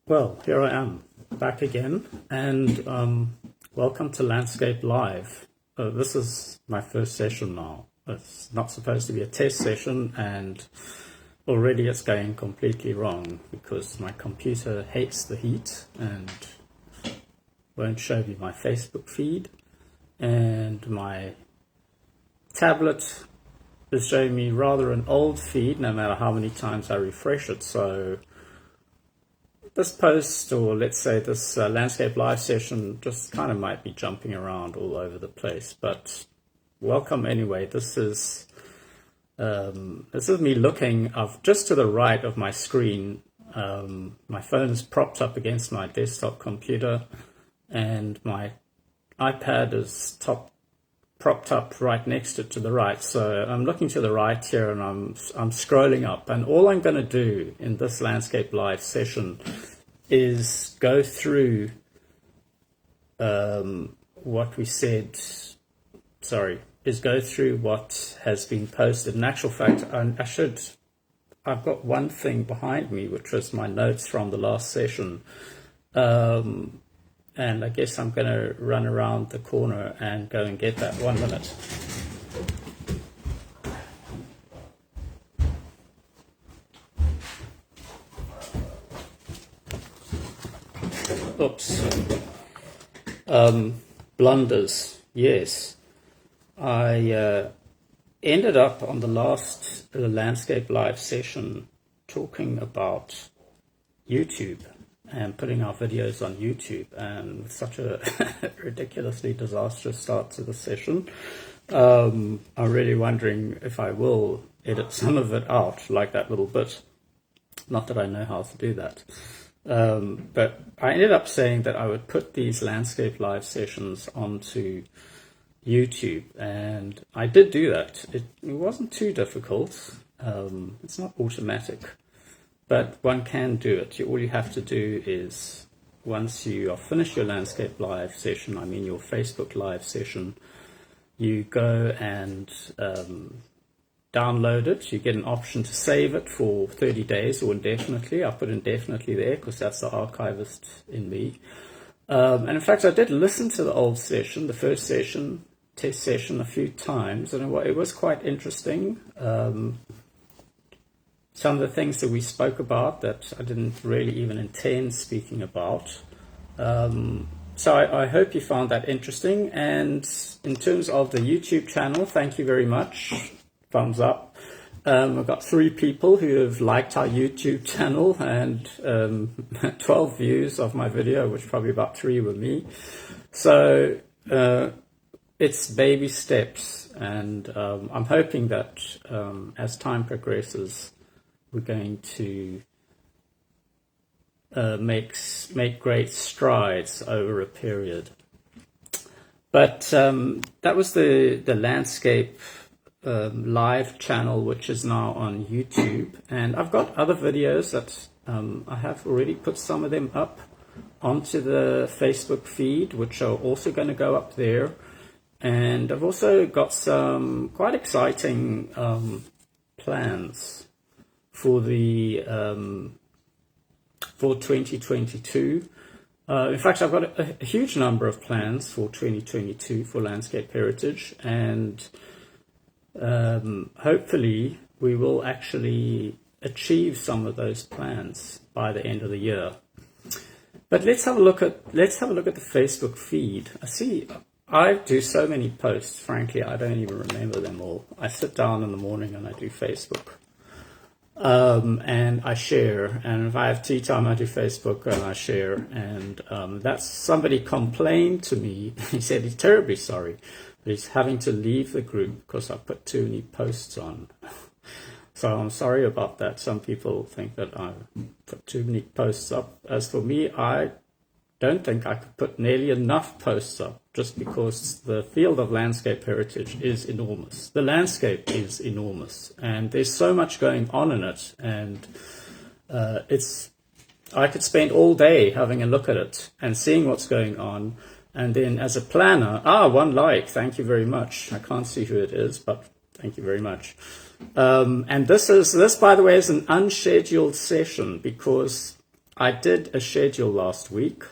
Well, here I am, back again, and welcome to Landscape Live. This is my first session now. It's not supposed to be a test session, and already it's going completely wrong because my computer hates the heat and won't show me my Facebook feed, and my tablet is showing me rather an old feed no matter how many times I refresh it. So this post, or let's say this Landscape Live session, just kind of might be jumping around all over the place. But welcome anyway. This is me looking just to the right of my screen. My phone is propped up against my desktop computer, and my iPad is propped up right next to the right. So I'm looking to the right here, and I'm scrolling up, and all I'm going to do in this Landscape Live session is go through what we said, is go through what has been posted. In actual fact, I've got one thing behind me, which was my notes from the last session. And I guess I'm going to run around the corner and go and get that. 1 minute. Oops. Blunders. Yes. I ended up on the last Landscape Live session talking about YouTube and putting our videos on YouTube, and with such a ridiculously disastrous start to the session, I'm really wondering if I will edit some of it out, like that little bit. Not that I know how to do that. But I ended up saying that I would put these Landscape Live sessions onto YouTube, and I did do that. It wasn't too difficult. It's not automatic, but one can do it. All you have to do is, once you are finished your Landscape Live session, I mean your Facebook Live session, you go and download it. You get an option to save it for 30 days or indefinitely. I put indefinitely there because that's the archivist in me. And in fact, I did listen to the old session, the first session, test session, a few times, and it was quite interesting. Some of the things that we spoke about that I didn't really even intend speaking about. So I hope you found that interesting. And in terms of the YouTube channel, thank you very much. Thumbs up. I've got 3 people who have liked our YouTube channel, and 12 views of my video, which probably about 3 were me. So it's baby steps, and I'm hoping that as time progresses, we're going to make great strides over a period. But that was the Landscape Live channel, which is now on YouTube, and I've got other videos that I have already put some of them up onto the Facebook feed, which are also going to go up there. And I've also got some quite exciting plans for the for 2022. In fact, I've got a huge number of plans for 2022 for Landscape Heritage, and hopefully we will actually achieve some of those plans by the end of the year. But let's have a look at the Facebook feed. I do so many posts, frankly, I don't even remember them all. I sit down in the morning and I do Facebook. And I share, and if I have tea time, I do Facebook and I share. And that's, somebody complained to me. He said he's terribly sorry, but he's having to leave the group because I put too many posts on. So I'm sorry about that. Some people think that I put too many posts up. As for me, I don't think I could put nearly enough posts up, just because the field of landscape heritage is enormous. The landscape is enormous, and there's so much going on in it, and I could spend all day having a look at it and seeing what's going on. And then as a planner, one like, thank you very much. I can't see who it is, but thank you very much. And this, by the way, is an unscheduled session, because I did a schedule last week,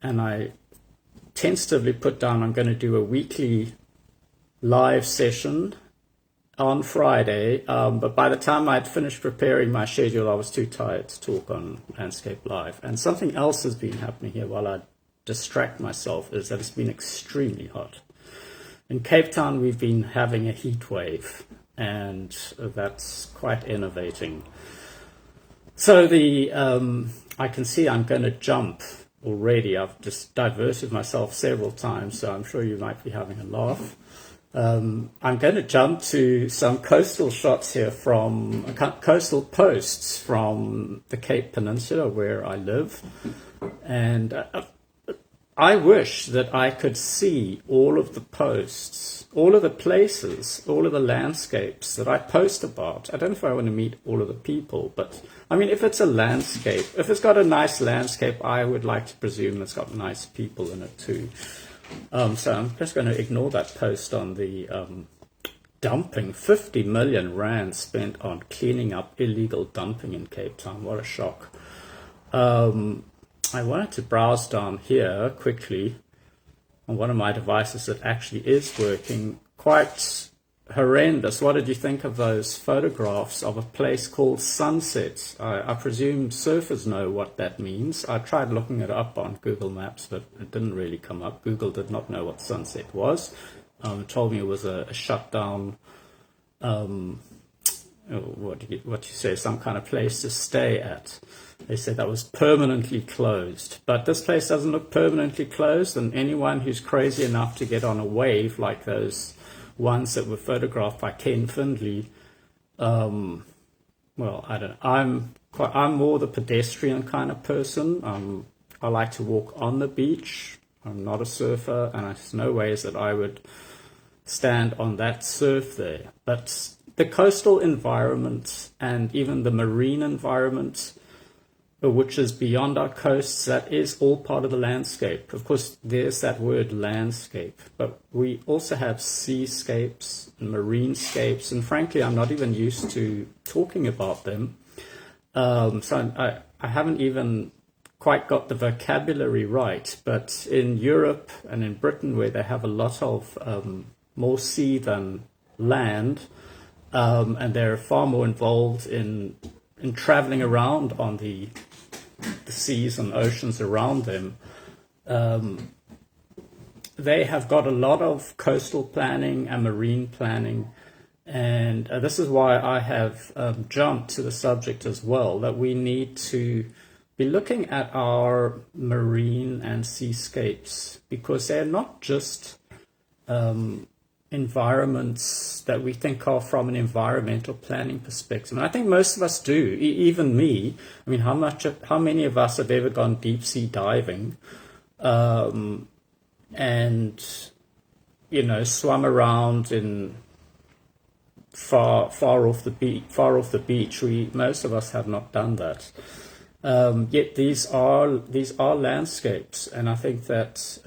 and I tentatively put down I'm going to do a weekly live session on Friday, but by the time I'd finished preparing my schedule, I was too tired to talk on Landscape Live. And something else has been happening here while I distract myself is that it's been extremely hot. In Cape Town, we've been having a heat wave, and that's quite innovating. So I can see I'm going to jump already. I've just diverted myself several times, so I'm sure you might be having a laugh. I'm going to jump to some coastal shots here from coastal posts from the Cape Peninsula where I live. And I wish that I could see all of the posts, all of the places, all of the landscapes that I post about. I don't know if I want to meet all of the people, but I mean, if it's a landscape, if it's got a nice landscape, I would like to presume it's got nice people in it too. So I'm just going to ignore that post on the dumping. 50 million rand spent on cleaning up illegal dumping in Cape Town. What a shock. I wanted to browse down here quickly on one of my devices that actually is working. Quite horrendous. What did you think of those photographs of a place called Sunset? I presume surfers know what that means. I tried looking it up on Google Maps, but it didn't really come up. Google did not know what Sunset was. It told me it was a shutdown, what you say, some kind of place to stay at. They said that was permanently closed. But this place doesn't look permanently closed, and anyone who's crazy enough to get on a wave like those ones that were photographed by Ken Findley, well, I don't know. I'm more the pedestrian kind of person. I like to walk on the beach. I'm not a surfer, and there's no ways that I would stand on that surf there. But the coastal environment and even the marine environment, which is beyond our coasts, that is all part of the landscape. Of course, there's that word landscape, but we also have seascapes and marinescapes, and frankly, I'm not even used to talking about them. So I haven't even quite got the vocabulary right, but in Europe and in Britain, where they have a lot of more sea than land, and they're far more involved in traveling around on the seas and oceans around them, they have got a lot of coastal planning and marine planning, and this is why I have jumped to the subject as well, that we need to be looking at our marine and seascapes, because they're not just environments that we think of from an environmental planning perspective. And I think most of us do, even me. I mean, how many of us have ever gone deep sea diving and, you know, swum around in far off the beach? Most of us have not done that. Yet these are landscapes, and I think that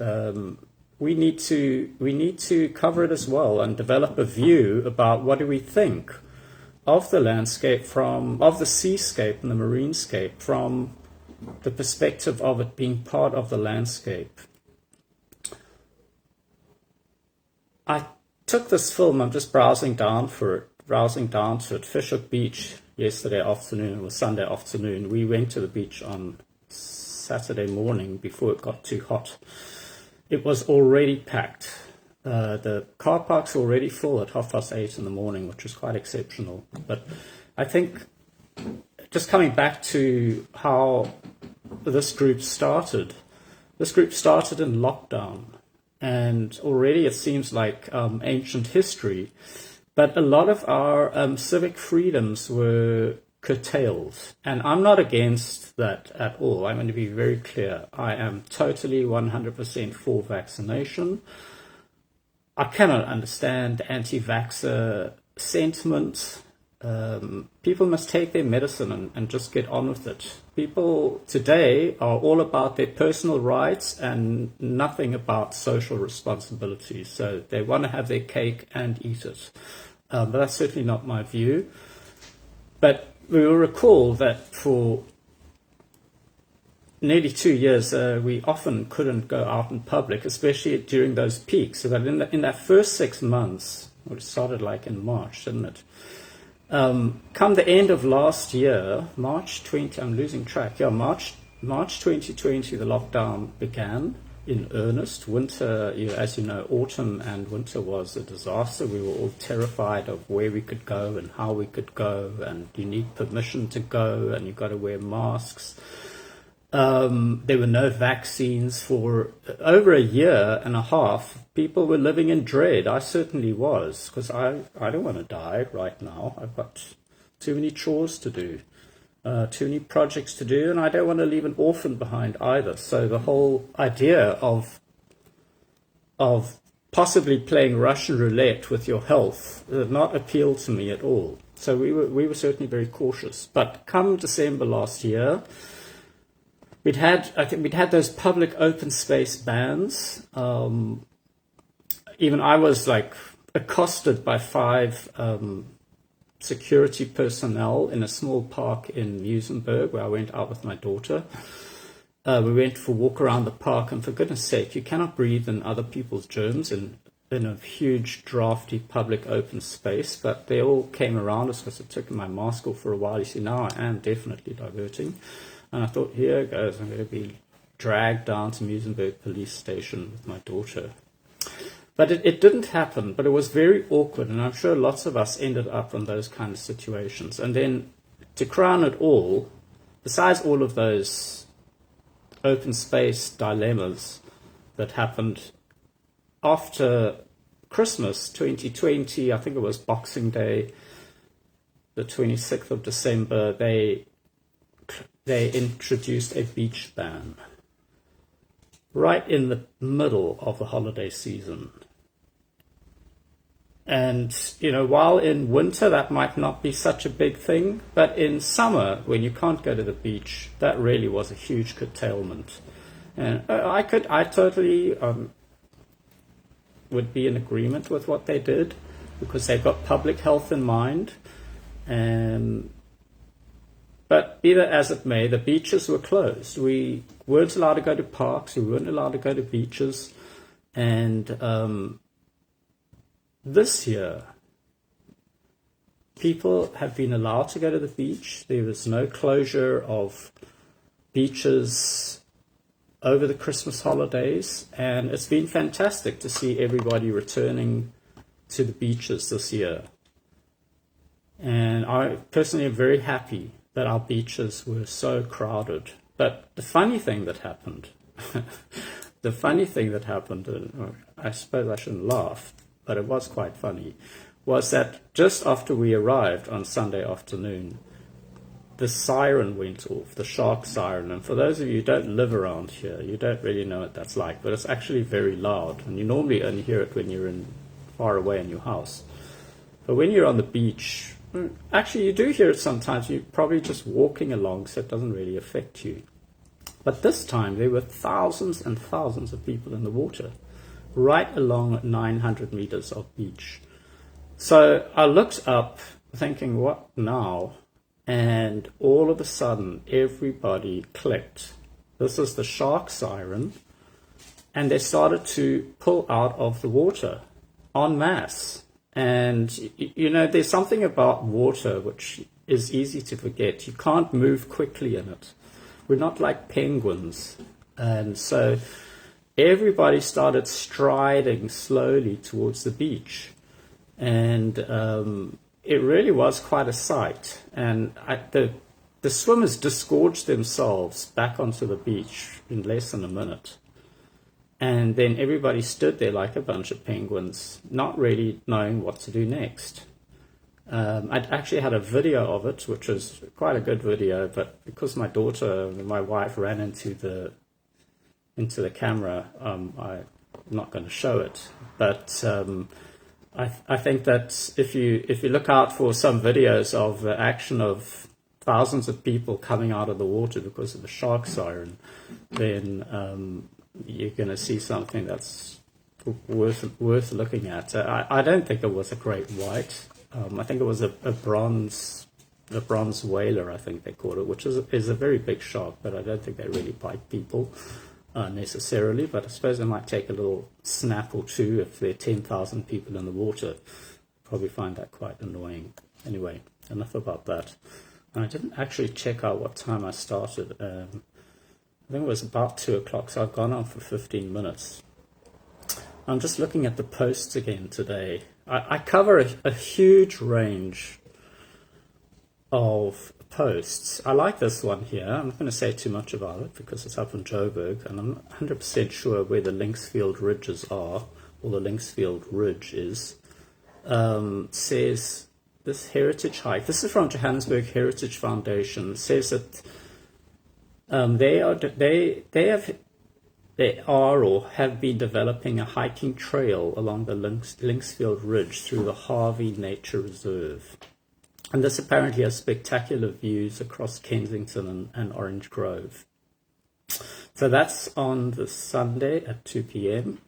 we need to cover it as well and develop a view about what do we think of the landscape of the seascape and the marinescape from the perspective of it being part of the landscape. I took this film, I'm just browsing down to it, Fish Hoek Beach yesterday afternoon. It was Sunday afternoon. We went to the beach on Saturday morning before it got too hot. It was already packed. The car park's already full at 8:30 in the morning, which was quite exceptional. But I think, just coming back to how this group started in lockdown, and already it seems like ancient history, but a lot of our civic freedoms were curtailed. And I'm not against that at all. I'm going to be very clear. I am totally 100% for vaccination. I cannot understand anti-vaxxer sentiment. People must take their medicine and just get on with it. People today are all about their personal rights and nothing about social responsibility. So they want to have their cake and eat it. But that's certainly not my view. But we will recall that for nearly 2 years, we often couldn't go out in public, especially during those peaks. So that in that first 6 months, which started like in March, didn't it? Come the end of last year, March 20, I'm losing track. Yeah, March 2020, the lockdown began in earnest. Winter, as you know, autumn and winter was a disaster. We were all terrified of where we could go and how we could go, and you need permission to go, and you've got to wear masks. There were no vaccines for over a year and a half. People were living in dread. I certainly was, because I don't want to die right now. I've got too many chores to do, too many projects to do, and I don't want to leave an orphan behind either. So the whole idea of possibly playing Russian roulette with your health did not appeal to me at all. So we were certainly very cautious. But come December last year, I think we'd had those public open space bans. Even I was like accosted by 5 security personnel in a small park in Muizenberg, where I went out with my daughter. We went for a walk around the park, and for goodness sake, you cannot breathe in other people's germs in a huge, drafty, public open space. But they all came around us because I took my mask off for a while. You see, now I am definitely diverting. And I thought, here it goes, I'm going to be dragged down to Muizenberg police station with my daughter. But it didn't happen, but it was very awkward, and I'm sure lots of us ended up in those kind of situations. And then to crown it all, besides all of those open space dilemmas that happened after Christmas 2020, I think it was Boxing Day, the 26th of December, they introduced a beach ban right in the middle of the holiday season. And, while in winter that might not be such a big thing, but in summer, when you can't go to the beach, that really was a huge curtailment. And I totally would be in agreement with what they did, because they've got public health in mind. But be that as it may, the beaches were closed. We weren't allowed to go to parks. We weren't allowed to go to beaches. And this year, people have been allowed to go to the beach. There was no closure of beaches over the Christmas holidays. And it's been fantastic to see everybody returning to the beaches this year. And I personally am very happy that our beaches were so crowded. But the funny thing that happened, and I suppose I shouldn't laugh, but it was quite funny, was that just after we arrived on Sunday afternoon, the siren went off, the shark siren. And for those of you who don't live around here, you don't really know what that's like, but it's actually very loud. And you normally only hear it when you're far away in your house. But when you're on the beach, actually, you do hear it sometimes. You're probably just walking along, so it doesn't really affect you. But this time, there were thousands and thousands of people in the water, right along 900 meters of beach. So I looked up, thinking, what now? And all of a sudden, everybody clicked. This is the shark siren. And they started to pull out of the water en masse. And, there's something about water which is easy to forget. You can't move quickly in it. We're not like penguins. And so everybody started striding slowly towards the beach. And it really was quite a sight. And the swimmers disgorged themselves back onto the beach in less than a minute. And then everybody stood there like a bunch of penguins, not really knowing what to do next. I'd actually had a video of it, which was quite a good video, but because my daughter and my wife ran into the camera, I'm not going to show it. But I think that if you look out for some videos of the action of thousands of people coming out of the water because of the shark siren, then you're going to see something that's worth looking at. I don't think it was a great white. I think it was a bronze a bronze whaler, I think they call it, which is a very big shark, but I don't think they really bite people necessarily. But I suppose they might take a little snap or two if there are 10,000 people in the water. Probably find that quite annoying. Anyway, enough about that. And I didn't actually check out what time I started. I think it was about 2 o'clock, so I've gone on for 15 minutes. I'm just looking at the posts again today. I cover a huge range of posts. I like this one here. I'm not going to say too much about it because it's up in Joburg, and I'm not 100% sure where the Linksfield Ridges are, or the Linksfield Ridge is. Says this heritage hike. This is from Johannesburg Heritage Foundation. Says that they are or have been developing a hiking trail along the Linksfield Ridge through the Harvey Nature Reserve. And this apparently has spectacular views across Kensington and Orange Grove. So that's on the Sunday at 2 p.m.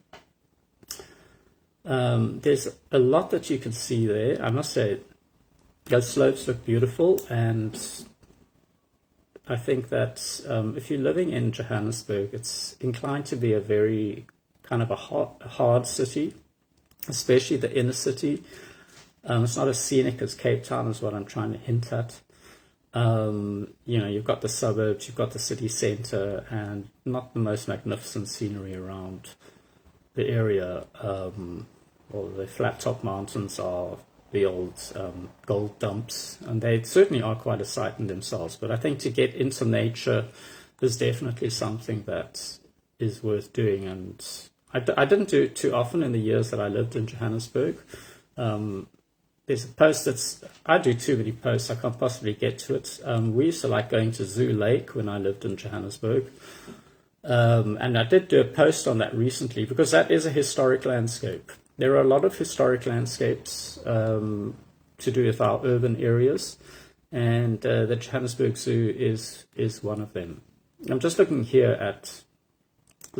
There's a lot that you can see there. I must say, those slopes look beautiful, and I think that if you're living in Johannesburg, it's inclined to be a very kind of a hard city, especially the inner city. It's not as scenic as Cape Town is what I'm trying to hint at. You've got the suburbs, you've got the city centre, and not the most magnificent scenery around the area. Well, the flat top mountains are the old gold dumps, and they certainly are quite a sight in themselves. But I think to get into nature is definitely something that is worth doing, and I didn't do it too often in the years that I lived in Johannesburg. There's a post I do too many posts, I can't possibly get to it. We used to like going to Zoo Lake when I lived in Johannesburg. And I did do a post on that recently because that is a historic landscape. There are a lot of historic landscapes to do with our urban areas, and the Johannesburg Zoo is one of them. I'm just looking here at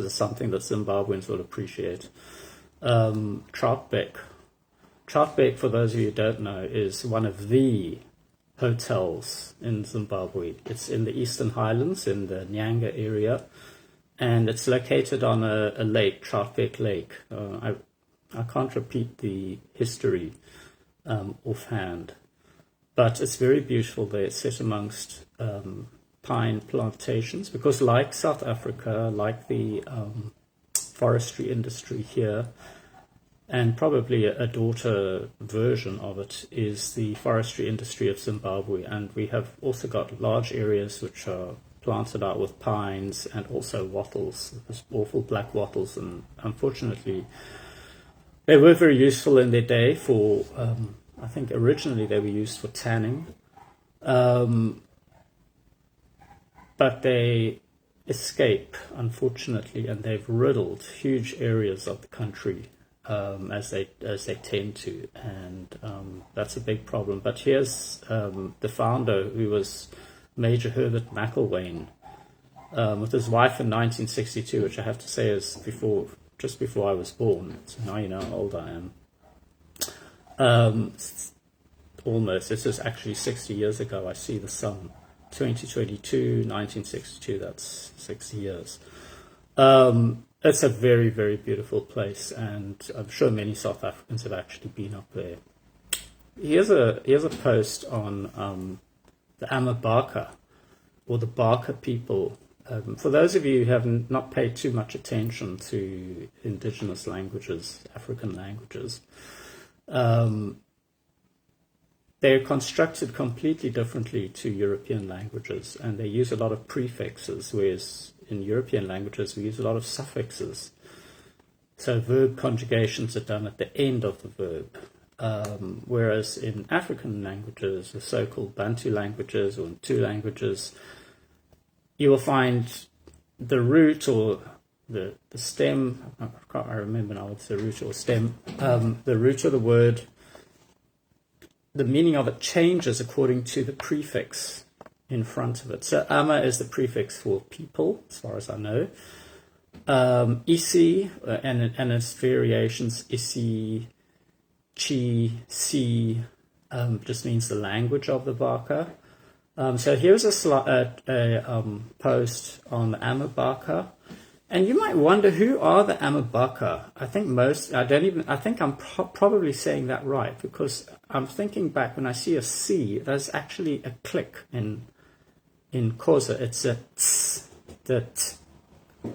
something that Zimbabweans will appreciate. Troutbeck. Troutbeck, for those of you who don't know, is one of the hotels in Zimbabwe. It's in the Eastern Highlands, in the Nyanga area, and it's located on a lake, Troutbeck Lake. I can't repeat the history offhand, but it's very beautiful there. It's set amongst pine plantations, because like South Africa, like the forestry industry here, and probably a daughter version of it is the forestry industry of Zimbabwe. And we have also got large areas which are planted out with pines and also wattles, those awful black wattles. And unfortunately, they were very useful in their day for, I think originally they were used for tanning. But they escape, unfortunately, and they've riddled huge areas of the country. As they tend to, and that's a big problem. But here's the founder, who was Major Herbert McIlwain, with his wife in 1962, which I have to say is just before I was born. So now you know how old I am. Almost. This is actually 60 years ago. I see the sun. 2022, 1962. That's 60 years. It's a very, very beautiful place, and I'm sure many South Africans have actually been up there. Here's a post on the Amabaka, or the Baka people. For those of you who have not paid too much attention to indigenous languages, African languages, they're constructed completely differently to European languages, and they use a lot of prefixes, whereas in European languages we use a lot of suffixes. So verb conjugations are done at the end of the verb, whereas in African languages, the so-called Bantu languages or Bantu languages, you will find the root or the stem, I remember now what's the root or stem, the root of the word, the meaning of it changes according to the prefix in front of it. So ama is the prefix for people, as far as I know. Isi, and its variations, isi, chi, si, just means the language of the Baka. So here's a post on the Amabaka. And you might wonder, who are the Amabaka? I think I'm probably saying that right, because I'm thinking back, when I see a C, there's actually a click in Xhosa. It's a tss,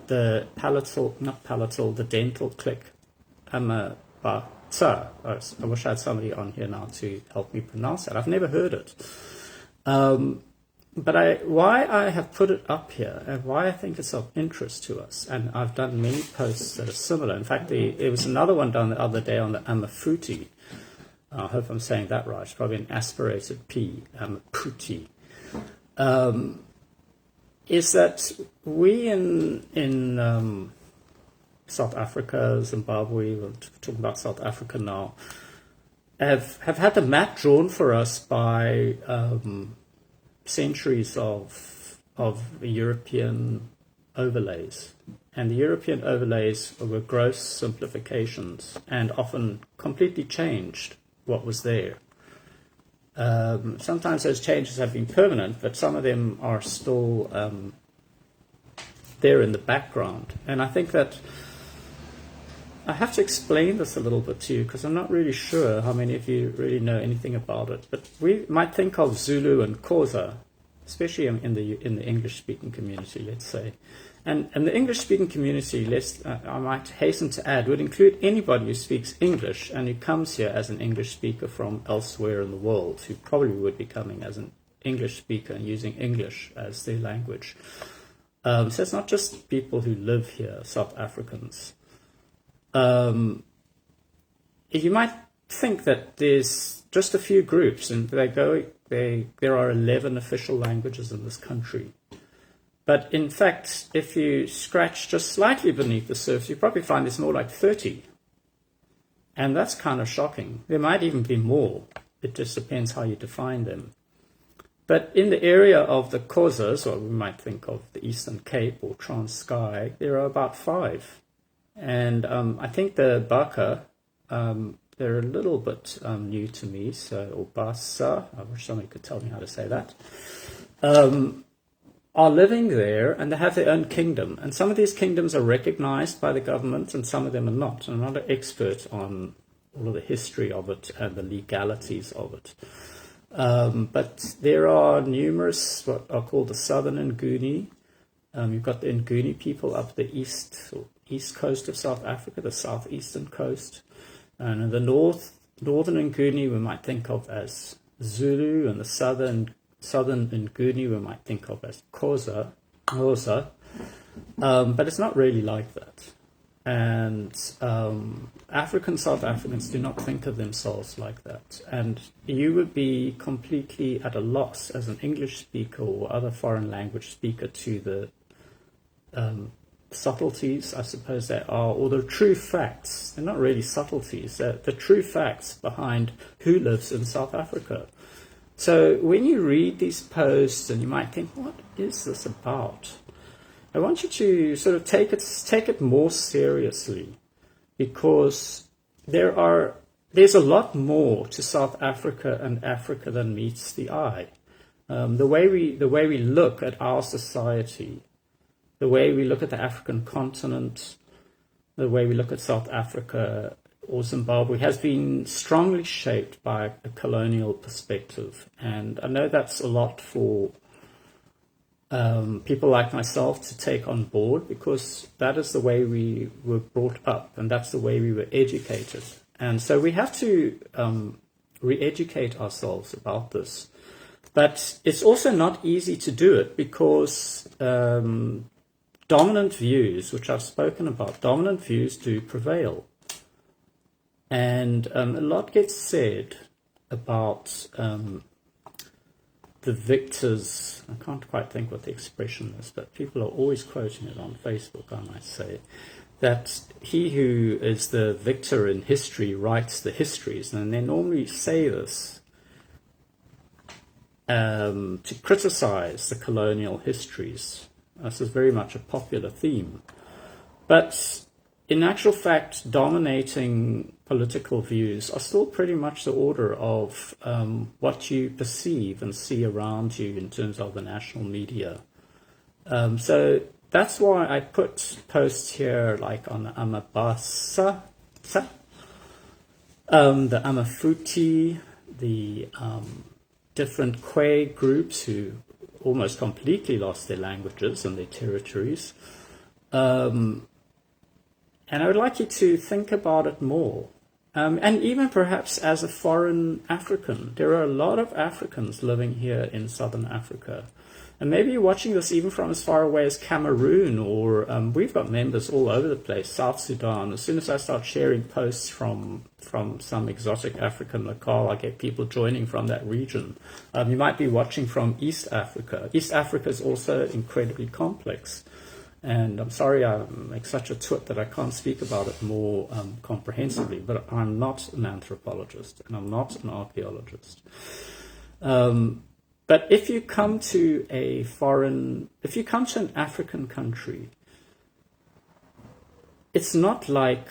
the palatal, not palatal, the dental click. Amabaka. I wish I had somebody on here now to help me pronounce that. I've never heard it. But why I have put it up here, and why I think it's of interest to us, and I've done many posts that are similar. In fact, there was another one done the other day on the Amafuti. I hope I'm saying that right. It's probably an aspirated P, Amaputi. Is that we in South Africa, Zimbabwe, we're talking about South Africa now, have had the map drawn for us by centuries of European overlays. And the European overlays were gross simplifications and often completely changed what was there. Sometimes those changes have been permanent, but some of them are still there in the background. And I think that I have to explain this a little bit to you, because I'm not really sure how many of you really know anything about it. But we might think of Zulu and Xhosa, especially in the English-speaking community, let's say. And the English-speaking community, I might hasten to add, would include anybody who speaks English and who comes here as an English speaker from elsewhere in the world, who probably would be coming as an English speaker and using English as their language. So it's not just people who live here, South Africans. You might think that there's just a few groups, and there are 11 official languages in this country. But in fact, if you scratch just slightly beneath the surface, you probably find there's more like 30. And that's kind of shocking. There might even be more. It just depends how you define them. But in the area of the Xhosas, or we might think of the Eastern Cape or Transkei, there are about 5. And I think the Baka, they're a little bit new to me, or Basa, I wish somebody could tell me how to say that, are living there, and they have their own kingdom. And some of these kingdoms are recognized by the government, and some of them are not. And I'm not an expert on all of the history of it and the legalities of it. But there are numerous, what are called the Southern Nguni. You've got the Nguni people up the east coast of South Africa, the southeastern coast. And in the northern Nguni we might think of as Zulu, and the southern Nguni we might think of as Xhosa. But it's not really like that. And South Africans do not think of themselves like that. And you would be completely at a loss as an English speaker or other foreign language speaker to the subtleties, I suppose they are, or the true facts. They're not really subtleties. They're the true facts behind who lives in South Africa. So when you read these posts and you might think, what is this about? I want you to sort of take it more seriously, because there's a lot more to South Africa and Africa than meets the eye. The way we look at our society, the way we look at the African continent, the way we look at South Africa or Zimbabwe has been strongly shaped by a colonial perspective. And I know that's a lot for people like myself to take on board, because that is the way we were brought up and that's the way we were educated. And so we have to re-educate ourselves about this. But it's also not easy to do it, because dominant views, which I've spoken about, dominant views do prevail. And a lot gets said about the victors. I can't quite think what the expression is, but people are always quoting it on Facebook, I might say, that he who is the victor in history writes the histories. And they normally say this to criticize the colonial histories. This is very much a popular theme. But in actual fact, dominating political views are still pretty much the order of what you perceive and see around you in terms of the national media. So that's why I put posts here like on the Amabasa, the Amafuti, the different Kwe groups who almost completely lost their languages and their territories. And I would like you to think about it more. And even perhaps as a foreign African, there are a lot of Africans living here in Southern Africa. And maybe you're watching this even from as far away as Cameroon, or we've got members all over the place, South Sudan. As soon as I start sharing posts from some exotic African locale, I get people joining from that region. You might be watching from East Africa. East Africa is also incredibly complex. And I'm sorry I make such a twit that I can't speak about it more comprehensively, but I'm not an anthropologist and I'm not an archaeologist. But if you come to an African country, it's not like,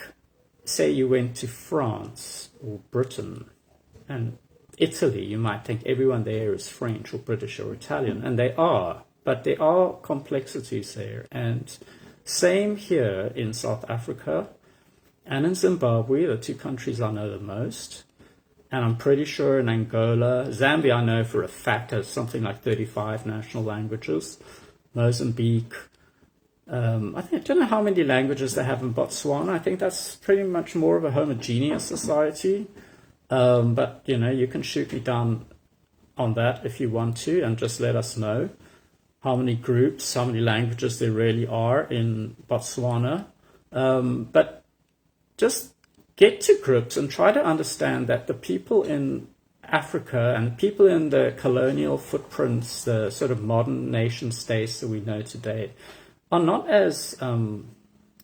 say you went to France or Britain and Italy. You might think everyone there is French or British or Italian, and they are. But there are complexities there. And same here in South Africa and in Zimbabwe, the two countries I know the most. And I'm pretty sure in Angola, Zambia I know for a fact has something like 35 national languages. Mozambique, I don't know how many languages they have in Botswana. I think that's pretty much more of a homogeneous society. But, you can shoot me down on that if you want to and just let us know how many groups, how many languages there really are in Botswana. But just get to grips and try to understand that the people in Africa and people in the colonial footprints, the sort of modern nation states that we know today, are not as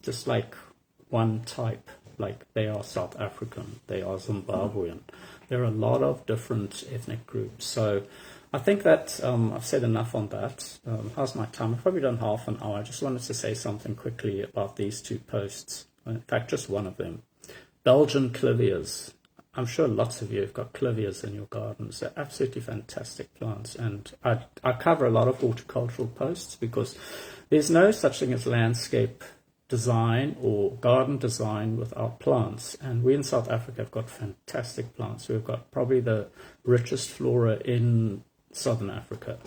just like one type, like they are South African, they are Zimbabwean. There are a lot of different ethnic groups. So I think that I've said enough on that. How's my time? I've probably done half an hour. I just wanted to say something quickly about these two posts. In fact, just one of them. Belgian Clivias. I'm sure lots of you have got Clivias in your gardens. They're absolutely fantastic plants. And I cover a lot of horticultural posts because there's no such thing as landscape design or garden design without plants. And we in South Africa have got fantastic plants. We've got probably the richest flora in Southern Africa.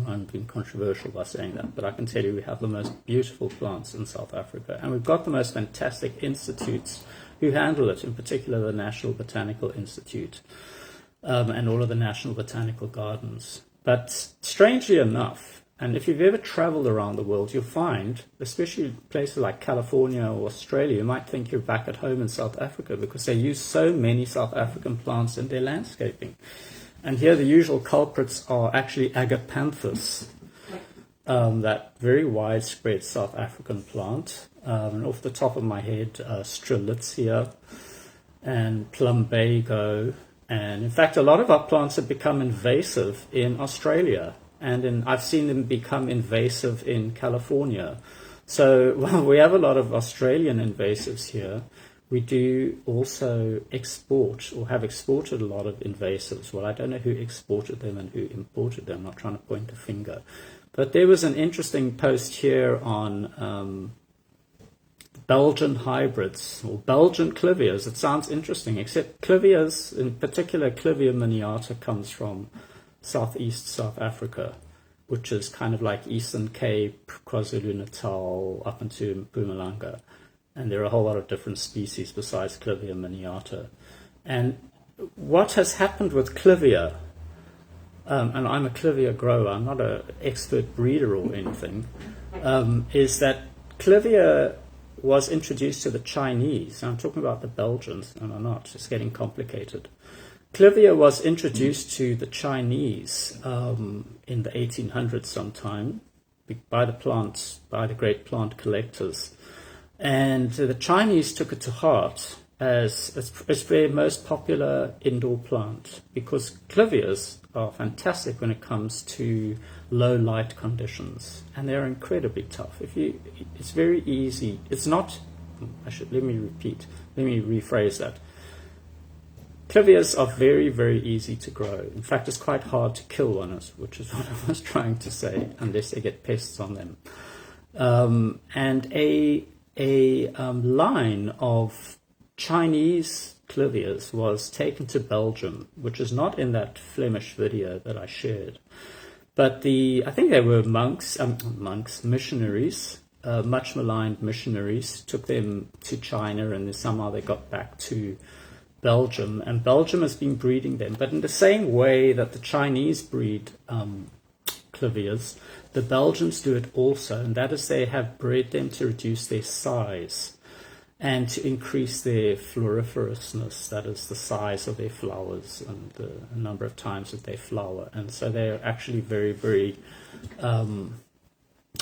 I'm being controversial by saying that, but I can tell you we have the most beautiful plants in South Africa, and we've got the most fantastic institutes who handle it, in particular the National Botanical Institute and all of the National Botanical Gardens. But strangely enough, and if you've ever traveled around the world, you'll find, especially places like California or Australia, you might think you're back at home in South Africa because they use so many South African plants in their landscaping. And here the usual culprits are actually Agapanthus, that very widespread South African plant. And off the top of my head, Strelitzia and plumbago. And in fact, a lot of our plants have become invasive in Australia. And I've seen them become invasive in California. So while we have a lot of Australian invasives here, we do also export or have exported a lot of invasives. Well, I don't know who exported them and who imported them. I'm not trying to point a finger. But there was an interesting post here on Belgian hybrids or Belgian Clivias. It sounds interesting, except Clivias, in particular Clivia miniata, comes from southeast South Africa, which is kind of like Eastern Cape, KwaZulu-Natal, up into Mpumalanga. And there are a whole lot of different species besides Clivia miniata. And what has happened with Clivia, and I'm a Clivia grower, I'm not an expert breeder or anything, is that Clivia was introduced to the Chinese. I'm talking about the Belgians, and I'm not, it's getting complicated. Clivia was introduced to the Chinese in the 1800s sometime by the great plant collectors. And the Chinese took it to heart as it's their most popular indoor plant because Clivias are fantastic when it comes to low light conditions, and they're incredibly tough. It's very easy. It's not let me rephrase that. Clivias are very, very easy to grow. In fact, it's quite hard to kill one, which is what I was trying to say, unless they get pests on them. And a line of Chinese Clivias was taken to Belgium, which is not in that Flemish video that I shared. But I think they were missionaries, much maligned missionaries, took them to China, and then somehow they got back to Belgium, and Belgium has been breeding them. But in the same way that the Chinese breed Clivias, the Belgians do it also, and that is they have bred them to reduce their size and to increase their floriferousness, that is the size of their flowers and the number of times that they flower. And so they're actually very, very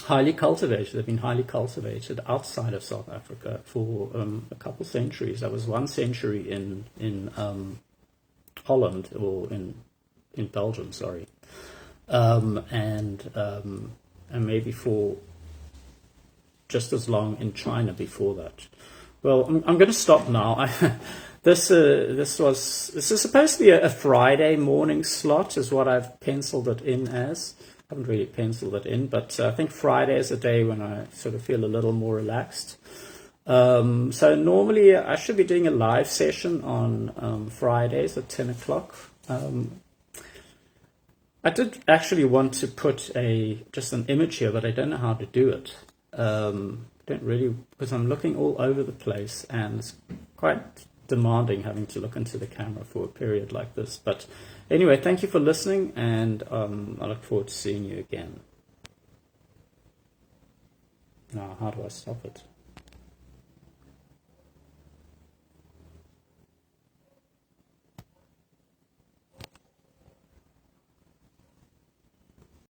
highly cultivated. They've been highly cultivated outside of South Africa for a couple centuries. That was 1 century in Holland, or in Belgium, sorry, and maybe for just as long in China before that. Well, I'm going to stop now. This is supposed to be a Friday morning slot, is what I've penciled it in as. I haven't really penciled it in, but I think Friday is a day when I sort of feel a little more relaxed. So normally I should be doing a live session on Fridays at 10 o'clock. I did actually want to put just an image here, but I don't know how to do it. Don't really, because I'm looking all over the place, and it's quite demanding having to look into the camera for a period like this. But anyway, thank you for listening, and I look forward to seeing you again. Now, how do I stop it?